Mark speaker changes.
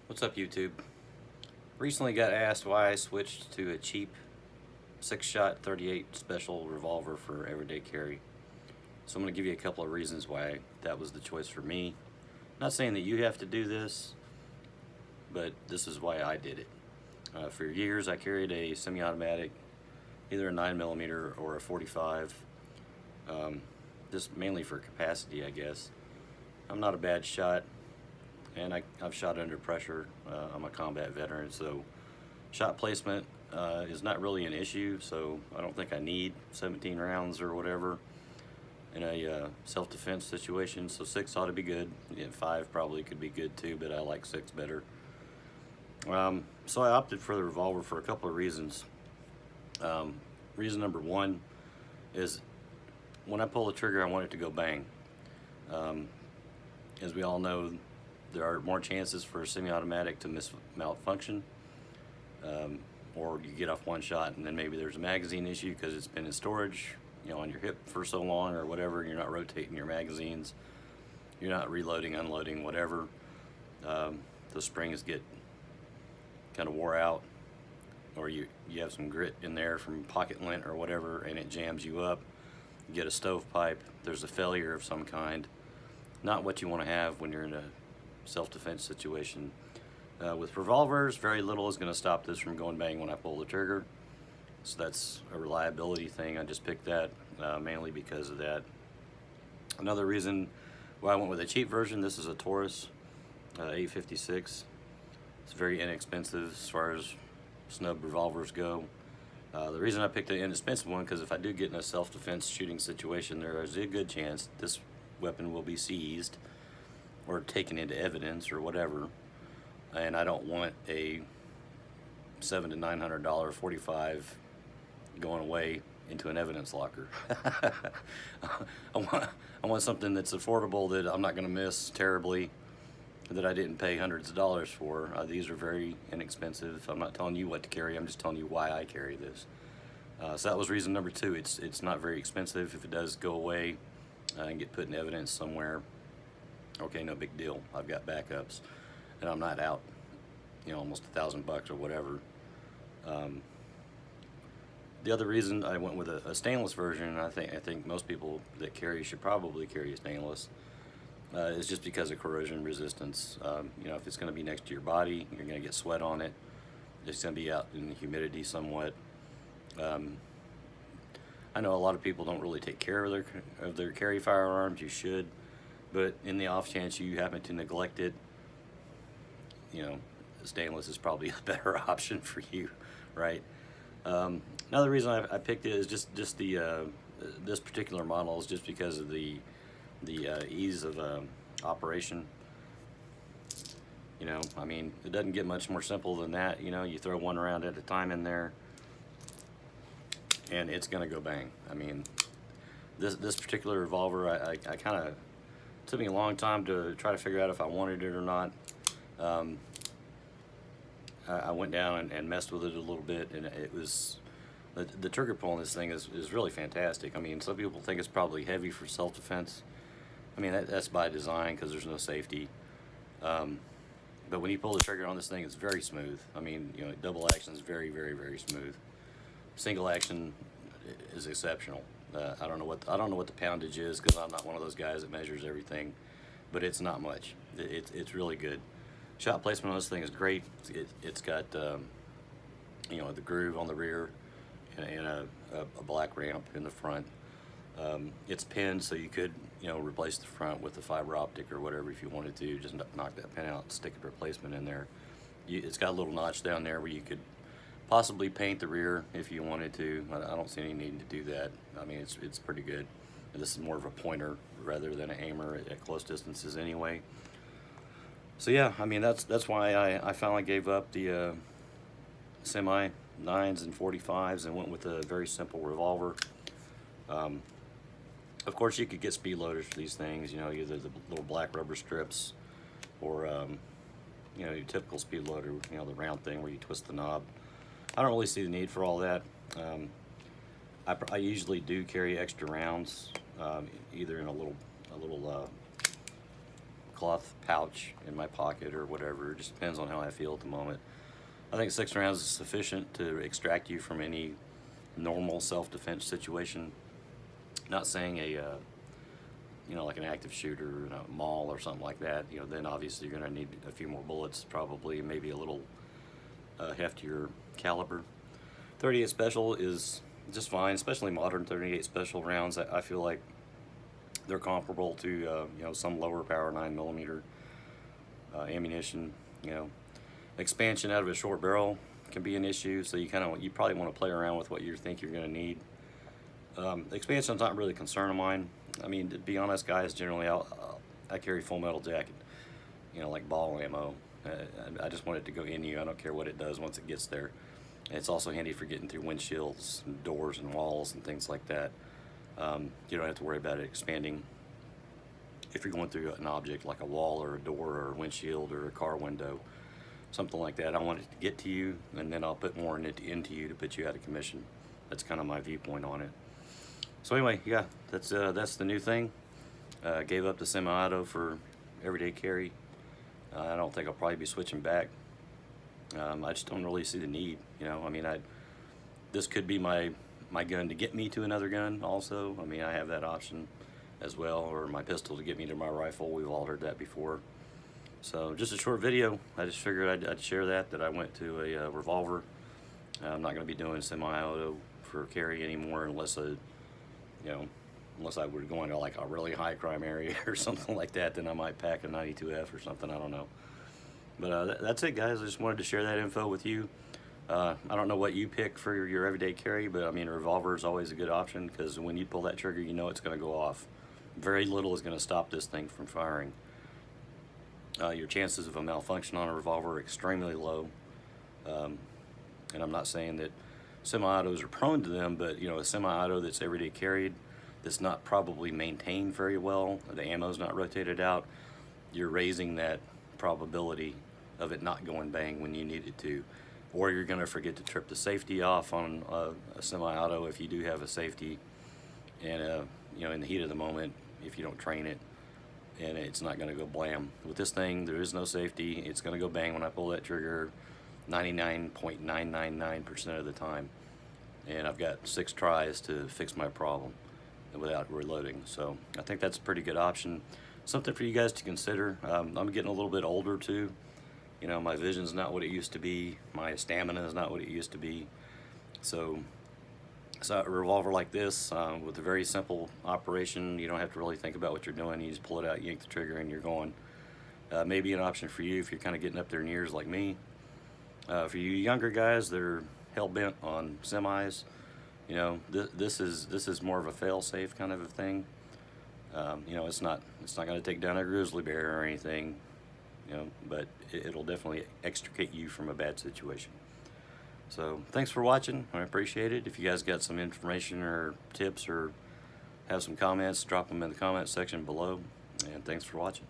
Speaker 1: What's up, YouTube? Recently got asked why I switched to a cheap 6-shot 38 special revolver for everyday carry. So I'm going to give you a couple of reasons why that was the choice for me. Not saying that you have to do this, but this is why I did it. For years I carried a semi-automatic, either a 9mm or a 45, just mainly for capacity, I guess. I'm not a bad shot, and I've shot under pressure. I'm a combat veteran, so shot placement is not really an issue, so I don't think I need 17 rounds or whatever in a self-defense situation, so 6 ought to be good. Yeah, 5 probably could be good too, but I like 6 better. So I opted for the revolver for a couple of reasons. Reason number one is when I pull the trigger, I want it to go bang. As we all know, there are more chances for a semi-automatic to malfunction, or you get off one shot and then maybe there's a magazine issue because it's been in storage, on your hip for so long or whatever, and you're not rotating your magazines, you're not reloading, unloading, whatever. The springs get kind of wore out, or you have some grit in there from pocket lint or whatever, and it jams you up. You get a stovepipe, there's a failure of some kind. Not what you want to have when you're in a self-defense situation. With revolvers, very little is going to stop this from going bang when I pull the trigger. So that's a reliability thing. I just picked that mainly because of that. Another reason why I went with a cheap version, this is a Taurus 856. It's very inexpensive as far as snub revolvers go. The reason I picked an inexpensive one, because if I do get in a self-defense shooting situation, there is a good chance this weapon will be seized or taken into evidence or whatever, and I don't want a $700 to $900 45 going away into an evidence locker. I want something that's affordable, that I'm not going to miss terribly, that I didn't pay hundreds of dollars for. These are very inexpensive. I'm not telling you what to carry, I'm just telling you why I carry this. So that was reason number two. It's not very expensive. If it does go away and get put in evidence somewhere, okay, no big deal. I've got backups, and I'm not out, almost $1,000 or whatever. The other reason I went with a stainless version, and I think most people that carry should probably carry a stainless, is just because of corrosion resistance. If it's going to be next to your body, you're going to get sweat on it. It's going to be out in the humidity somewhat. I know a lot of people don't really take care of their carry firearms. You should, but in the off chance you happen to neglect it, stainless is probably a better option for you, right? Another reason I picked it is just the this particular model is just because of the ease of operation. It doesn't get much more simple than that. You throw one round at a time in there, and it's gonna go bang. This particular revolver, I kind of took me a long time to try to figure out if I wanted it or not. I went down and messed with it a little bit, and it was the trigger pull on this thing is really fantastic. Some people think it's probably heavy for self-defense. That's by design because there's no safety. But when you pull the trigger on this thing, it's very smooth. Double action is very, very, very smooth. Single action is exceptional. I don't know what the poundage is, because I'm not one of those guys that measures everything, but it's not much. It's really good. Shot placement on this thing is great. It's got the groove on the rear and a black ramp in the front. It's pinned, so you could replace the front with a fiber optic or whatever if you wanted to. Just knock that pin out and stick a replacement in there. It's got a little notch down there where you could possibly paint the rear if you wanted to. I don't see any need to do that. It's pretty good. This is more of a pointer rather than an aimer at close distances anyway. So yeah, that's why I finally gave up the semi 9s and 45s and went with a very simple revolver. Of course, you could get speed loaders for these things, either the little black rubber strips or your typical speed loader, the round thing where you twist the knob. I don't really see the need for all that. I usually do carry extra rounds, either in a little cloth pouch in my pocket or whatever. It just depends on how I feel at the moment. I think 6 rounds is sufficient to extract you from any normal self-defense situation. Not saying like an active shooter in a mall or something like that. Then obviously you're going to need a few more bullets, probably, maybe a little heftier caliber. 38 Special is just fine, especially modern 38 Special rounds. I feel like they're comparable to some lower power 9mm ammunition. Expansion out of a short barrel can be an issue, so you probably want to play around with what you think you're going to need. Expansion's not really a concern of mine. I mean, to be honest, guys, generally I carry full metal jacket, like ball ammo. I just want it to go in you. I don't care what it does once it gets there. And it's also handy for getting through windshields and doors and walls and things like that. You don't have to worry about it expanding if you're going through an object like a wall or a door or a windshield or a car window, something like that. I want it to get to you, and then I'll put more into you to put you out of commission. That's kind of my viewpoint on it. So anyway, yeah, that's the new thing. Gave up the semi-auto for everyday carry. I don't think I'll probably be switching back. I just don't really see the need. I mean, this could be my gun to get me to another gun also. I mean, I have that option as well, or my pistol to get me to my rifle. We've all heard that before. So just a short video. I just figured I'd share that I went to a Revolver. I'm not going to be doing semi-auto for carry anymore unless I were going to like a really high crime area or something like that. Then I might pack a 92F or something. I don't know. But that's it, guys. I just wanted to share that info with you. I don't know what you pick for your everyday carry, but I mean, a revolver is always a good option because when you pull that trigger, it's going to go off. Very little is going to stop this thing from firing. Your chances of a malfunction on a revolver are extremely low. And I'm not saying that semi-autos are prone to them, but a semi-auto that's everyday carried, that's not probably maintained very well, the ammo's not rotated out, you're raising that probability of it not going bang when you need it to. Or you're going to forget to trip the safety off on a semi-auto if you do have a safety, and in the heat of the moment, if you don't train it, and it's not going to go blam. With this thing, there is no safety. It's going to go bang when I pull that trigger 99.999% of the time. And I've got 6 tries to fix my problem without reloading. So I think that's a pretty good option. Something for you guys to consider. I'm getting a little bit older too. My vision's not what it used to be. My stamina is not what it used to be. So a revolver like this, with a very simple operation, you don't have to really think about what you're doing. You just pull it out, yank the trigger, and you're going. Maybe an option for you if you're kind of getting up there in years like me. For you younger guys that are hell-bent on semis, this is more of a fail-safe kind of a thing. It's not going to take down a grizzly bear or anything, but it'll definitely extricate you from a bad situation. So thanks for watching. I appreciate it. If you guys got some information or tips or have some comments, drop them in the comment section below. And thanks for watching.